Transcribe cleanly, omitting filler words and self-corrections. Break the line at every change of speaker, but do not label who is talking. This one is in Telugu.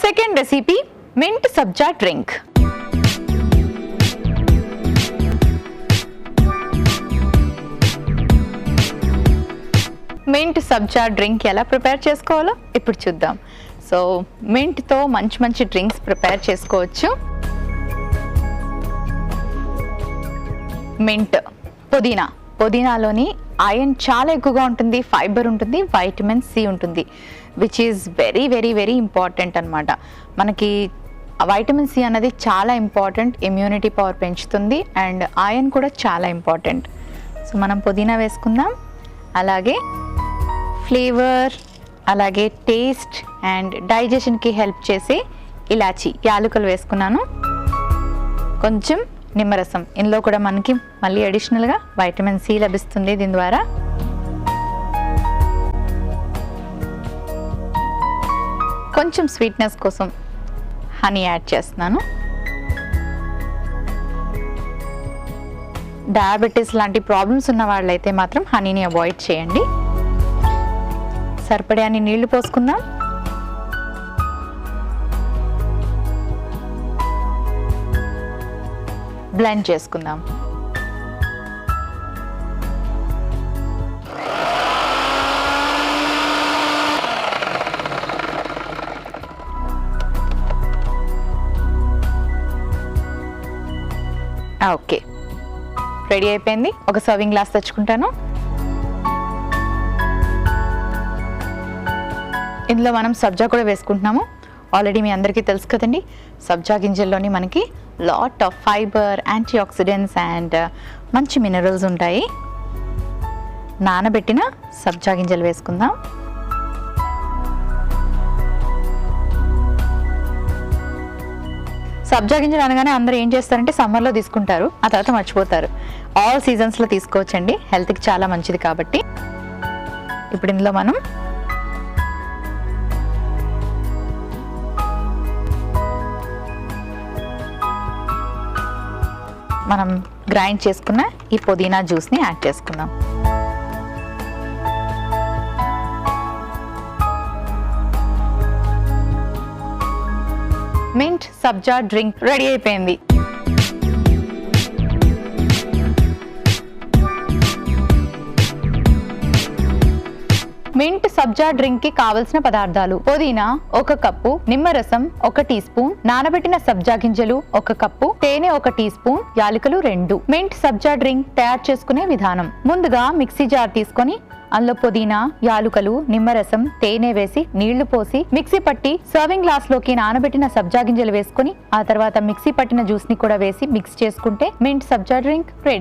సెకండ్ రెసిపీ మింట్ సబ్జా డ్రింక్. మింట్ సబ్జా డ్రింక్ ఎలా ప్రిపేర్ చేసుకోవాలో ఇప్పుడు చూద్దాం. సో మింట్తో మంచి మంచి డ్రింక్స్ ప్రిపేర్ చేసుకోవచ్చు. మింట్, పుదీనాలోని ఐరన్ చాలా ఎక్కువగా ఉంటుంది, ఫైబర్ ఉంటుంది, వైటమిన్ సి ఉంటుంది, which is very very very important అనమాట. మనకి వైటమిన్ సి అనేది చాలా ఇంపార్టెంట్, ఇమ్యూనిటీ పవర్ పెంచుతుంది, అండ్ ఐరన్ కూడా చాలా ఇంపార్టెంట్. సో మనం పుదీనా వేసుకుందాం, అలాగే ఫ్లేవర్, అలాగే టేస్ట్ అండ్ డైజెషన్కి హెల్ప్ చేసే ఇలాచీ, యాలకులు వేసుకున్నాను. కొంచెం నిమ్మరసం, ఇందులో కూడా మనకి మళ్ళీ అడిషనల్గా వైటమిన్ సి లభిస్తుంది దీని ద్వారా. కొంచెం స్వీట్నెస్ కోసం హనీ యాడ్ చేస్తున్నాను. డయాబెటీస్ లాంటి ప్రాబ్లమ్స్ ఉన్న వాళ్ళైతే మాత్రం హనీని అవాయిడ్ చేయండి. సరిపడాన్ని నీళ్లు పోసుకుందాం. బ్లెండ్ చేసుకుందాం. ఓకే, రెడీ అయిపోయింది. ఒక సర్వింగ్ గ్లాస్ తెచ్చుకుంటాను. ఇందులో మనం సబ్జా కూడా వేసుకుంటున్నాము. ఆల్రెడీ మీ అందరికీ తెలుసు కదండి, సబ్జా గింజల్లోని మనకి lot of fibre, antioxidants and మంచి మినరల్స్ ఉంటాయి. నానబెట్టిన సబ్జా గింజలు వేసుకుందాం. సబ్జా గింజలు అనగానే అందరూ ఏం చేస్తారంటే సమ్మర్లో తీసుకుంటారు, ఆ తర్వాత మర్చిపోతారు. ఆల్ సీజన్స్లో తీసుకోవచ్చండి, హెల్త్కి చాలా మంచిది కాబట్టి. ఇప్పుడు ఇందులో మనం గ్రైండ్ చేసుకున్న ఈ పుదీనా జ్యూస్ని యాడ్ చేసుకుందాం. మింట్ సబ్జా డ్రింక్ రెడీ అయిపోయింది. మింట్ సబ్జా డ్రింక్ కి కావలసిన పదార్థాలు: పుదీనా 1 కప్పు, నిమ్మరసం 1 టీ స్పూన్, నానబెట్టిన సబ్జా గింజలు 1 కప్పు, తేనె 1 టీ స్పూన్, యాలకులు 2. మింట్ సబ్జా డ్రింక్ తయారు చేసుకునే విధానం: ముందుగా మిక్సీ జార్ తీసుకొని అందులో పుదీనా, యాలుకలు, నిమ్మరసం, తేనె వేసి నీళ్లు పోసి మిక్సీ పట్టి సర్వింగ్ గ్లాస్ లోకి నానబెట్టిన సబ్జా గింజలు వేసుకుని ఆ తర్వాత మిక్సీ పట్టిన జ్యూస్ ని కూడా వేసి మిక్స్ చేసుకుంటే మింట్ సబ్జా డ్రింక్ రెడీ.